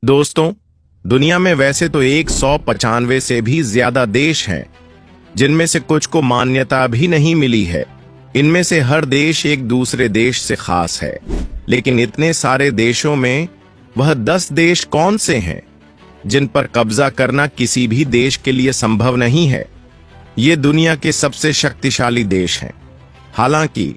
दोस्तों, दुनिया में वैसे तो 195 से भी ज्यादा देश हैं, जिनमें से कुछ को मान्यता भी नहीं मिली है। इनमें से हर देश एक दूसरे देश से खास है, लेकिन इतने सारे देशों में वह 10 देश कौन से हैं जिन पर कब्जा करना किसी भी देश के लिए संभव नहीं है। ये दुनिया के सबसे शक्तिशाली देश हैं। हालांकि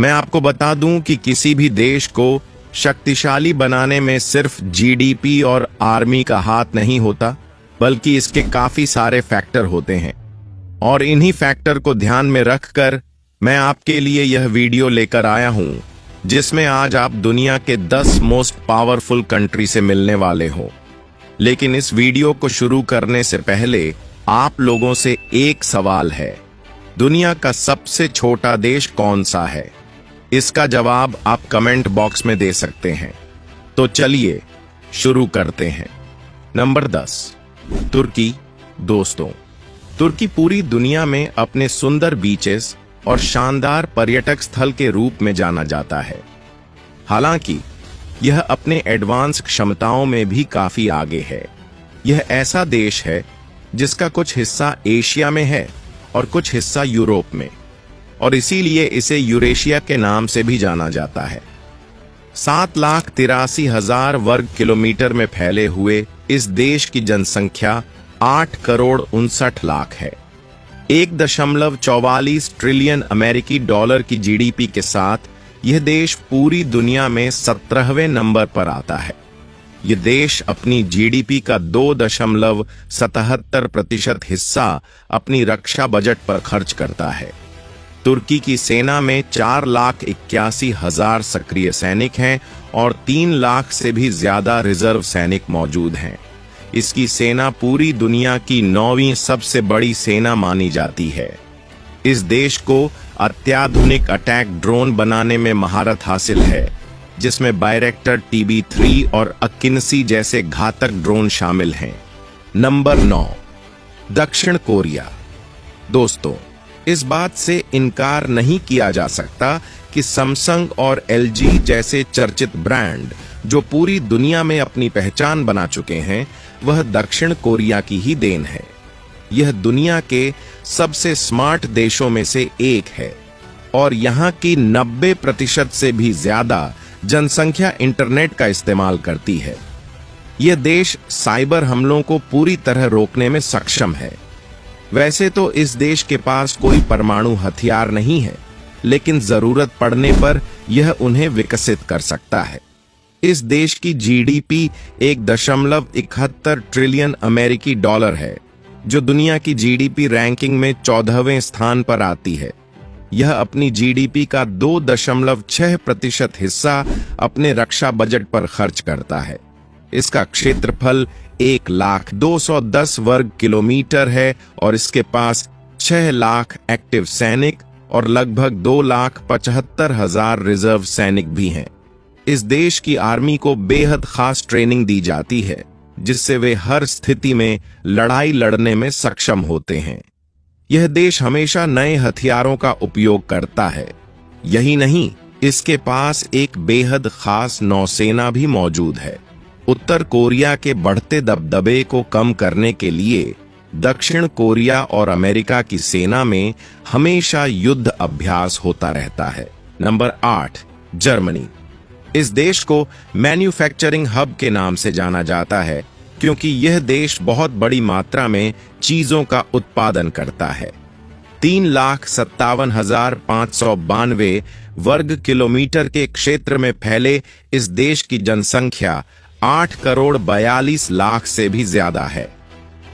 मैं आपको बता दूं कि किसी भी देश को शक्तिशाली बनाने में सिर्फ जीडीपी और आर्मी का हाथ नहीं होता, बल्कि इसके काफी सारे फैक्टर होते हैं। और इन्हीं फैक्टर को ध्यान में रखकर मैं आपके लिए यह वीडियो लेकर आया हूं, जिसमें आज आप दुनिया के 10 मोस्ट पावरफुल कंट्री से मिलने वाले हो। लेकिन इस वीडियो को शुरू करने से पहले आप लोगों से एक सवाल है, दुनिया का सबसे छोटा देश कौन सा है? इसका जवाब आप कमेंट बॉक्स में दे सकते हैं। तो चलिए शुरू करते हैं। नंबर 10, तुर्की। दोस्तों, तुर्की पूरी दुनिया में अपने सुंदर बीचेस और शानदार पर्यटक स्थल के रूप में जाना जाता है। हालांकि यह अपने एडवांस क्षमताओं में भी काफी आगे है। यह ऐसा देश है जिसका कुछ हिस्सा एशिया में है और कुछ हिस्सा यूरोप में, और इसीलिए इसे यूरेशिया के नाम से भी जाना जाता है। 7,83,000 वर्ग किलोमीटर में फैले हुए इस देश की जनसंख्या 8 करोड़ 59 लाख है। 1.44 ट्रिलियन अमेरिकी डॉलर की जीडीपी के साथ यह देश पूरी दुनिया में 17वें नंबर पर आता है। यह देश अपनी जीडीपी का 2.77% हिस्सा अपनी रक्षा बजट पर खर्च करता है। तुर्की की सेना में 4,81,000 सक्रिय सैनिक हैं और 3 लाख से भी ज्यादा रिजर्व सैनिक मौजूद हैं। इसकी सेना पूरी दुनिया की 9वीं सबसे बड़ी सेना मानी जाती है। इस देश को अत्याधुनिक अटैक ड्रोन बनाने में महारत हासिल है, जिसमें बायरेक्टर TB3 और अकिन्सी जैसे घातक ड्रोन शामिल हैं। नंबर 9, दक्षिण कोरिया। दोस्तों, इस बात से इनकार नहीं किया जा सकता कि सैमसंग और LG जैसे चर्चित ब्रांड जो पूरी दुनिया में अपनी पहचान बना चुके हैं, वह दक्षिण कोरिया की ही देन है। यह दुनिया के सबसे स्मार्ट देशों में से एक है और यहाँ की 90% से भी ज्यादा जनसंख्या इंटरनेट का इस्तेमाल करती है। यह देश साइबर हमलों को पूरी तरह रोकने में सक्षम है। वैसे तो इस देश के पास कोई परमाणु हथियार नहीं है, लेकिन जरूरत पड़ने पर यह उन्हें विकसित कर सकता है। इस देश की जीडीपी 1.71 ट्रिलियन अमेरिकी डॉलर है, जो दुनिया की जीडीपी रैंकिंग में 14वें स्थान पर आती है। यह अपनी जीडीपी का 2.6% हिस्सा अपने रक्षा बजट पर खर्च करता है। इसका क्षेत्रफल 1,02,10 वर्ग किलोमीटर है और इसके पास 6 लाख एक्टिव सैनिक और लगभग 2,75,000 रिजर्व सैनिक भी हैं। इस देश की आर्मी को बेहद खास ट्रेनिंग दी जाती है, जिससे वे हर स्थिति में लड़ाई लड़ने में सक्षम होते हैं। यह देश हमेशा नए हथियारों का उपयोग करता है। यही नहीं, इसके पास एक बेहद खास नौसेना भी मौजूद है। उत्तर कोरिया के बढ़ते दबदबे को कम करने के लिए दक्षिण कोरिया और अमेरिका की सेना में हमेशा युद्ध अभ्यास होता रहता है। Number 8, Germany. इस देश को मैन्युफैक्चरिंग हब के नाम से जाना जाता है, क्योंकि यह देश बहुत बड़ी मात्रा में चीजों का उत्पादन करता है। 3,57,592 वर्ग किलोमीटर के क्षेत्र में फैले इस देश की जनसंख्या 8 करोड़ 42 लाख से भी ज्यादा है।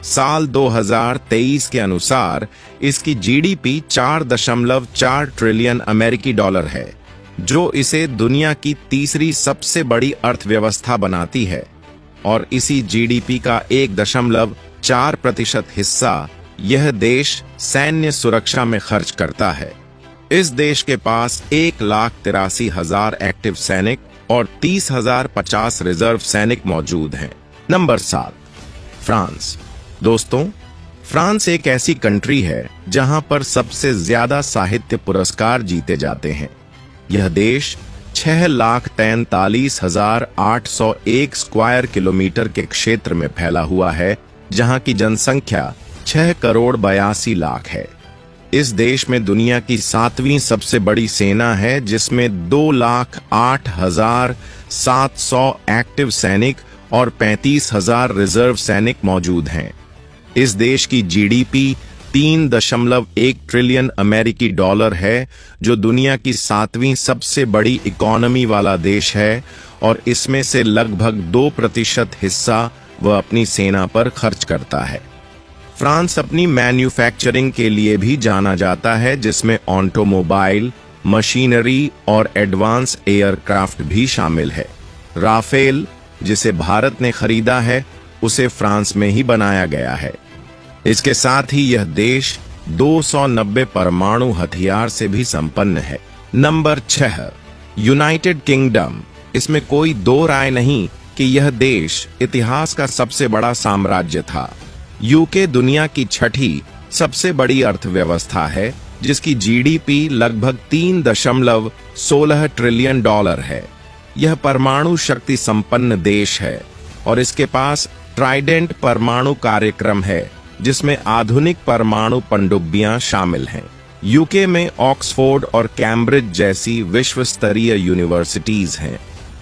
साल 2023 के अनुसार इसकी जीडीपी 4.4 ट्रिलियन अमेरिकी डॉलर है, जो इसे दुनिया की तीसरी सबसे बड़ी अर्थव्यवस्था बनाती है। और इसी जीडीपी का 1.4% हिस्सा यह देश सैन्य सुरक्षा में खर्च करता है। इस देश के पास 1,83,000 एक्टिव सैनिक और 30,050 रिजर्व सैनिक मौजूद हैं। Number 7, France. दोस्तों, फ्रांस एक ऐसी कंट्री है जहां पर सबसे ज्यादा साहित्य पुरस्कार जीते जाते हैं। यह देश 6,43,801 स्क्वायर किलोमीटर के क्षेत्र में फैला हुआ है, जहां की जनसंख्या 6,82,00,000 है। इस देश में दुनिया की 7वीं सबसे बड़ी सेना है, जिसमें 2,08,700 एक्टिव सैनिक और 35,000 रिजर्व सैनिक मौजूद हैं। इस देश की जीडीपी 3.1 ट्रिलियन अमेरिकी डॉलर है, जो दुनिया की 7वीं सबसे बड़ी इकोनॉमी वाला देश है, और इसमें से लगभग 2% हिस्सा वह अपनी सेना पर खर्च करता है। फ्रांस अपनी मैन्युफैक्चरिंग के लिए भी जाना जाता है, जिसमें ऑटोमोबाइल, मशीनरी और एडवांस एयरक्राफ्ट भी शामिल है। राफेल, जिसे भारत ने खरीदा है, उसे फ्रांस में ही बनाया गया है। इसके साथ ही यह देश 290 परमाणु हथियार से भी संपन्न है। Number 6, United kingdom. इसमें कोई दो राय नहीं कि यह देश इतिहास का सबसे बड़ा साम्राज्य था। यूके दुनिया की 6ठी सबसे बड़ी अर्थव्यवस्था है, जिसकी जीडीपी लगभग 3.16 ट्रिलियन डॉलर है। यह परमाणु शक्ति संपन्न देश है और इसके पास ट्राइडेंट परमाणु कार्यक्रम है, जिसमें आधुनिक परमाणु पनडुब्बियां शामिल हैं। यूके में ऑक्सफोर्ड और कैम्ब्रिज जैसी विश्व स्तरीय यूनिवर्सिटीज हैं,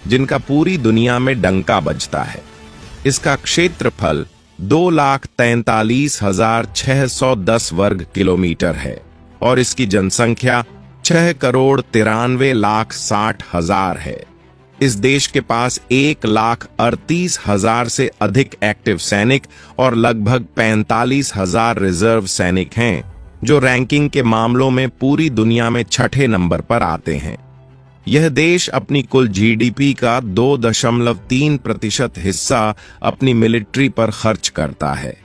जिनका पूरी दुनिया में डंका बजता है। इसका क्षेत्रफल 2,43,610 वर्ग किलोमीटर है और इसकी जनसंख्या 6,93,60,000 है। इस देश के पास 1,38,000 से अधिक एक्टिव सैनिक और लगभग 45,000 रिजर्व सैनिक हैं, जो रैंकिंग के मामलों में पूरी दुनिया में 6ठे नंबर पर आते हैं। यह देश अपनी कुल जीडीपी का 2.3% हिस्सा अपनी मिलिट्री पर खर्च करता है।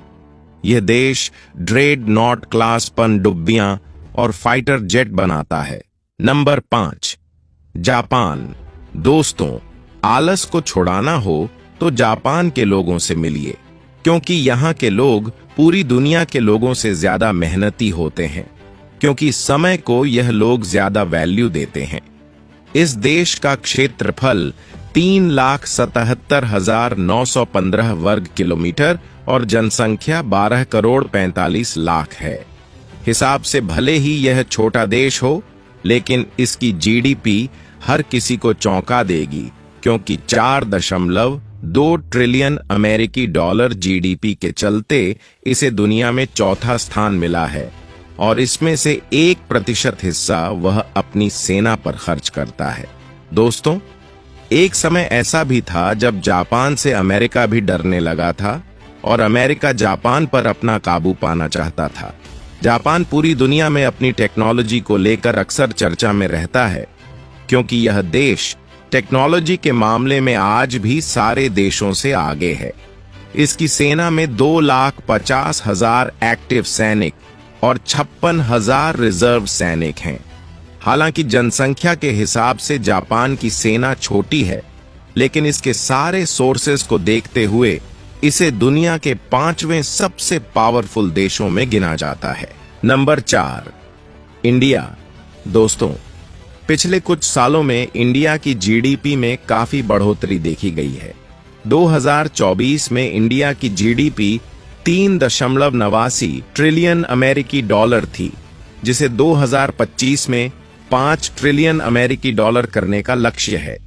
यह देश ड्रेडनॉट क्लास पनडुब्बियां और फाइटर जेट बनाता है। Number 5, Japan. दोस्तों, आलस को छुड़ाना हो तो जापान के लोगों से मिलिए, क्योंकि यहाँ के लोग पूरी दुनिया के लोगों से ज्यादा मेहनती होते हैं, क्योंकि समय को यह लोग ज्यादा वैल्यू देते हैं। इस देश का क्षेत्रफल 3,77,915 वर्ग किलोमीटर और जनसंख्या 12,45,00,000 है। हिसाब से भले ही यह छोटा देश हो, लेकिन इसकी जीडीपी हर किसी को चौंका देगी, क्योंकि 4.2 ट्रिलियन अमेरिकी डॉलर जीडीपी के चलते इसे दुनिया में चौथा स्थान मिला है, और इसमें से 1% हिस्सा वह अपनी सेना पर खर्च करता है। दोस्तों, एक समय ऐसा भी था जब जापान से अमेरिका भी डरने लगा था और अमेरिका जापान पर अपना काबू पाना चाहता था। जापान पूरी दुनिया में अपनी टेक्नोलॉजी को लेकर अक्सर चर्चा में रहता है, क्योंकि यह देश टेक्नोलॉजी के मामले में आज भी सारे देशों से आगे है। इसकी सेना में 2,50,000 एक्टिव सैनिक और 56,000 रिजर्व सैनिक हैं। हालांकि जनसंख्या के हिसाब से जापान की सेना छोटी है, लेकिन इसके सारे सोर्सेस को देखते हुए इसे दुनिया के 5वें सबसे पावरफुल देशों में गिना जाता है। Number 4, India. दोस्तों, पिछले कुछ सालों में इंडिया की जीडीपी में काफी बढ़ोतरी देखी गई है। 2024 में इंडिया की जीडीपी 3.89 ट्रिलियन अमेरिकी डॉलर थी, जिसे 2025 में 5 ट्रिलियन अमेरिकी डॉलर करने का लक्ष्य है।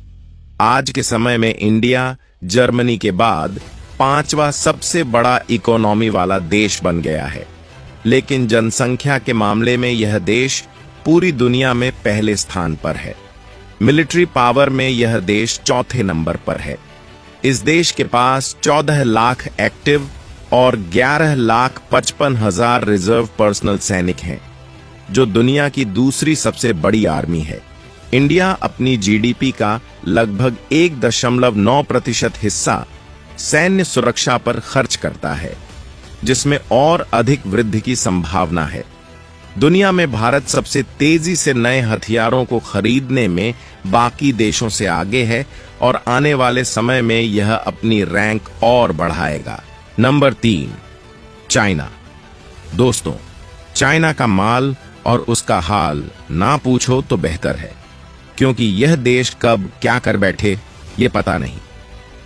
आज के समय में इंडिया जर्मनी के बाद 5वां सबसे बड़ा इकोनॉमी वाला देश बन गया है, लेकिन जनसंख्या के मामले में यह देश पूरी दुनिया में पहले स्थान पर है। मिलिट्री पावर में यह देश चौथे नंबर पर है। इस देश के पास 14 लाख एक्टिव और 11,55,000 रिजर्व पर्सनल सैनिक हैं, जो दुनिया की दूसरी सबसे बड़ी आर्मी है। इंडिया अपनी जीडीपी का लगभग 1.9% हिस्सा सैन्य सुरक्षा पर खर्च करता है, जिसमें और अधिक वृद्धि की संभावना है। दुनिया में भारत सबसे तेजी से नए हथियारों को खरीदने में बाकी देशों से आगे है और आने वाले समय में यह अपनी रैंक और बढ़ाएगा। Number 3, China. दोस्तों, चाइना का माल और उसका हाल ना पूछो तो बेहतर है, क्योंकि यह देश कब क्या कर बैठे ये पता नहीं,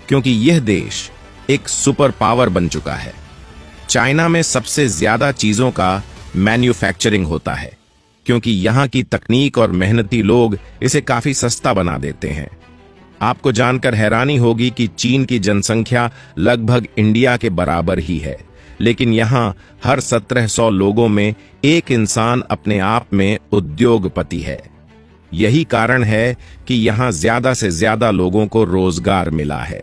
क्योंकि यह देश एक सुपर पावर बन चुका है। चाइना में सबसे ज्यादा चीजों का मैन्युफैक्चरिंग होता है, क्योंकि यहाँ की तकनीक और मेहनती लोग इसे काफी सस्ता बना देते हैं। आपको जानकर हैरानी होगी कि चीन की जनसंख्या लगभग इंडिया के बराबर ही है, लेकिन यहाँ हर 1700 लोगों में एक इंसान अपने आप में उद्योगपति है। यही कारण है कि यहाँ ज्यादा से ज्यादा लोगों को रोजगार मिला है।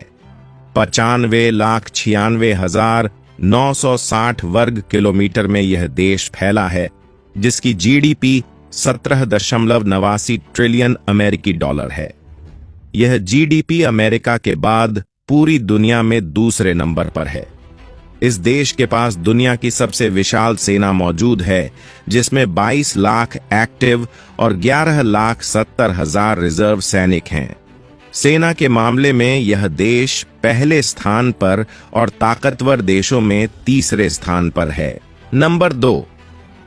95,96,960 वर्ग किलोमीटर में यह देश फैला है, जिसकी जीडीपी 17.89 ट्रिलियन अमेरिकी डॉलर है। यह जीडीपी अमेरिका के बाद पूरी दुनिया में दूसरे नंबर पर है। इस देश के पास दुनिया की सबसे विशाल सेना मौजूद है, जिसमें 22 लाख एक्टिव और 11,70,000 रिजर्व सैनिक हैं। सेना के मामले में यह देश पहले स्थान पर और ताकतवर देशों में तीसरे स्थान पर है। नंबर 2,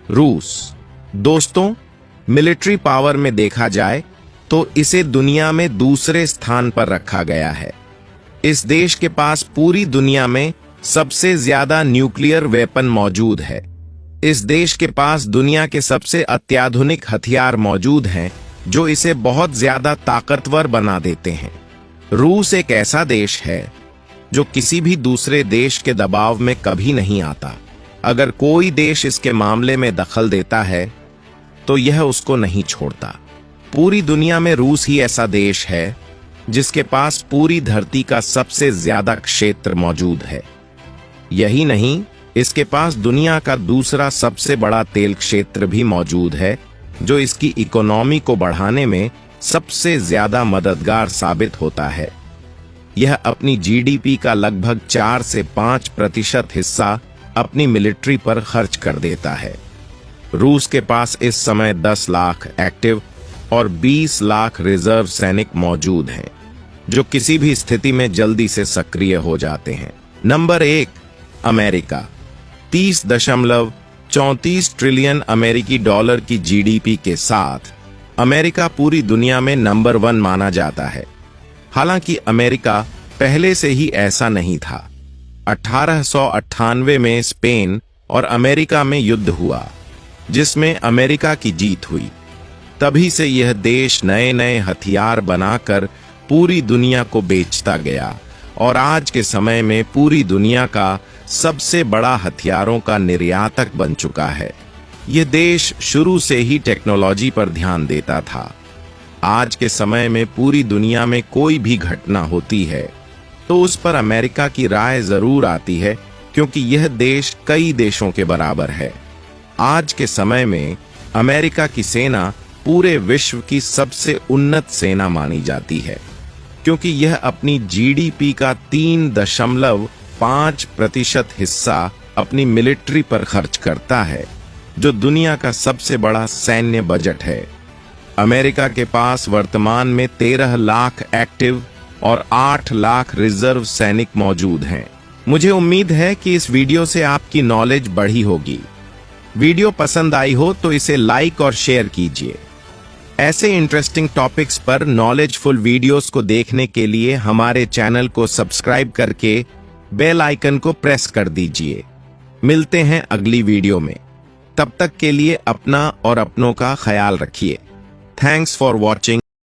रूस। दोस्तों, मिलिट्री पावर में देखा जाए तो इसे दुनिया में दूसरे स्थान पर रखा गया है। इस देश के पास पूरी दुनिया में सबसे ज्यादा न्यूक्लियर वेपन मौजूद है। इस देश के पास दुनिया के सबसे अत्याधुनिक हथियार मौजूद हैं, जो इसे बहुत ज्यादा ताकतवर बना देते हैं। रूस एक ऐसा देश है जो किसी भी दूसरे देश के दबाव में कभी नहीं आता। अगर कोई देश इसके मामले में दखल देता है तो यह उसको नहीं छोड़ता। पूरी दुनिया में रूस ही ऐसा देश है जिसके पास पूरी धरती का सबसे ज्यादा क्षेत्र मौजूद है। यही नहीं, इसके पास दुनिया का दूसरा सबसे बड़ा तेल क्षेत्र भी मौजूद है, जो इसकी इकोनॉमी को बढ़ाने में सबसे ज्यादा मददगार साबित होता है। यह अपनी जीडीपी का लगभग 4 से 5% हिस्सा अपनी मिलिट्री पर खर्च कर देता है। रूस के पास इस समय 10 लाख एक्टिव और 20 लाख रिजर्व सैनिक मौजूद हैं, जो किसी भी स्थिति में जल्दी से सक्रिय हो जाते हैं। Number 1, America. 30.34 ट्रिलियन अमेरिकी डॉलर की जीडीपी के साथ अमेरिका पूरी दुनिया में नंबर 1 माना जाता है। हालांकि अमेरिका पहले से ही ऐसा नहीं था। 1898 में स्पेन और अमेरिका में युद्ध हुआ, जिसमें अमेरिका की जीत हुई। तभी से यह देश नए नए हथियार बनाकर पूरी दुनिया को बेचता गया और आज के समय में पूरी दुनिया का सबसे बड़ा हथियारों का निर्यातक बन चुका है। यह देश शुरू से ही टेक्नोलॉजी पर ध्यान देता था। आज के समय में पूरी दुनिया में कोई भी घटना होती है तो उस पर अमेरिका की राय जरूर आती है, क्योंकि यह देश कई देशों के बराबर है। आज के समय में अमेरिका की सेना पूरे विश्व की सबसे उन्नत सेना मानी जाती है, क्योंकि यह अपनी जीडीपी का 3.5% हिस्सा अपनी मिलिट्री पर खर्च करता है, जो दुनिया का सबसे बड़ा सैन्य बजट है। अमेरिका के पास वर्तमान में 13 लाख एक्टिव और 8 लाख रिजर्व सैनिक मौजूद हैं। मुझे उम्मीद है कि इस वीडियो से आपकी नॉलेज बढ़ी होगी। वीडियो पसंद आई हो तो इसे लाइक और शेयर कीजिए। ऐसे इंटरेस्टिंग टॉपिक्स पर नॉलेजफुल वीडियोस को देखने के लिए हमारे चैनल को सब्सक्राइब करके बेल आइकन को प्रेस कर दीजिए। मिलते हैं अगली वीडियो में। तब तक के लिए अपना और अपनों का ख्याल रखिए। Thanks for watching.